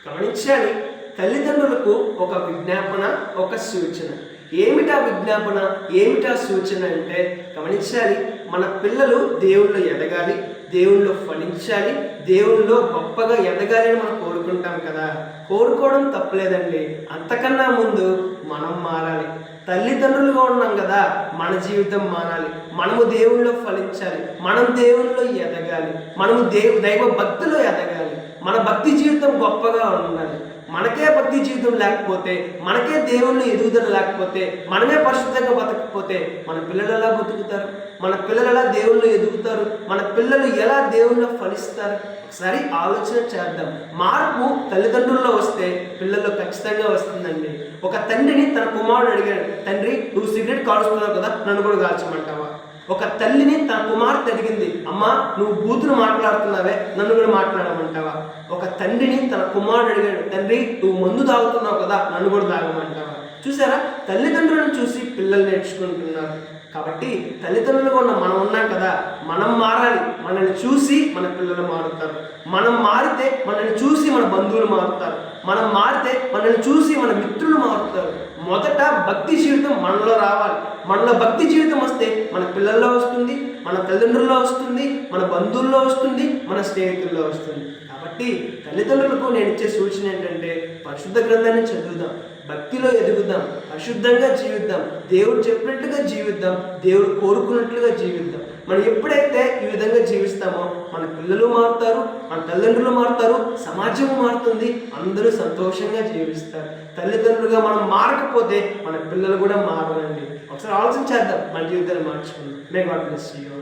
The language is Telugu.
గమనించాలి. తల్లిదండ్రులకు ఒక విజ్ఞాపన, ఒక సూచన. ఏమిటా విజ్ఞాపన, ఏమిటా సూచన అంటే గమనించాలి. మన పిల్లలు దేవుళ్ళు ఎదగాలి, దేవుళ్ళు ఫలించాలి, దేవుళ్ళు గొప్పగా ఎదగాలి అని మనం కోరుకుంటాం కదా. కోరుకోవడం తప్పలేదండి. అంతకన్నా ముందు మనం మారాలి. తల్లిదండ్రులుగా ఉన్నాం కదా, మన జీవితం మారాలి. మనము దేవుళ్ళలో ఫలించాలి, మనం దేవుళ్ళలో ఎదగాలి, మనము దైవ భక్తిలో ఎదగాలి, మన భక్తి జీవితం గొప్పగా ఉండాలి. మనకే భక్తి జీవితం లేకపోతే, మనకే దేవుళ్ళు ఎదుగుదల లేకపోతే, మనమే పరిశుద్ధంగా బతకపోతే మన పిల్లలు ఎలా బతుకుతారు? మన పిల్లలు ఎలా దేవుళ్ళు ఎదుగుతారు? మన పిల్లలు ఎలా దేవుళ్ళలో ఫలిస్తారు? ఒకసారి ఆలోచన చేద్దాం. మార్పు తల్లిదండ్రుల్లో వస్తే పిల్లల్లో ఖచ్చితంగా వస్తుందండి. ఒక తండ్రిని తన కుమారుడు అడిగాడు, తండ్రి నువ్వు సిగరెట్ కాలుస్తున్నావు కదా, నన్ను కూడా కాల్చమంటావా? ఒక తల్లిని తన కుమార్తె అడిగింది, అమ్మా నువ్వు బూతులు మాట్లాడుతున్నావే, నన్ను కూడా మాట్లాడమంటావా? ఒక తండ్రిని తన కుమారుడు అడిగాడు, తండ్రి నువ్వు మందు తాగుతున్నావు కదా, నన్ను కూడా తాగమంటావా? చూసారా, తల్లిదండ్రులను చూసి పిల్లలు నేర్చుకుంటున్నారు. కాబట్టి తల్లిదండ్రులుగా ఉన్న మనం ఉన్నాం కదా, మనం మారాలి. మనల్ని చూసి మన పిల్లలు మారుతారు. మనం మారితే మనల్ని చూసి మన బంధువులు మారుతారు. మనం మారితే మనల్ని చూసి మన మిత్రులు మారుతారు. మొదట భక్తి జీవితం మనలో రావాలి. మనలో భక్తి జీవితం వస్తే మన పిల్లల్లో వస్తుంది, మన తల్లిదండ్రుల్లో వస్తుంది, మన బంధువుల్లో వస్తుంది, మన స్నేహితుల్లో వస్తుంది. కాబట్టి తల్లిదండ్రులకు నేను ఇచ్చే సూచన ఏంటంటే, పరిశుద్ధ గ్రంథాన్ని చదువుదాం, భక్తిలో ఎదుగుదాం, పరిశుద్ధంగా జీవిద్దాం, దేవుడు చెప్పినట్టుగా జీవిద్దాం, దేవుడు కోరుకున్నట్లుగా జీవిద్దాం. మనం ఎప్పుడైతే ఈ విధంగా జీవిస్తామో మన పిల్లలు మారుతారు, మన తల్లిదండ్రులు మారుతారు, సమాజం మారుతుంది, అందరూ సంతోషంగా జీవిస్తారు. తల్లిదండ్రులుగా మనం మారకపోతే మన పిల్లలు కూడా మారాలండి. ఒకసారి ఆలోచన చేద్దాం, మన జీవితాన్ని మార్చుకుందాం. May God bless you.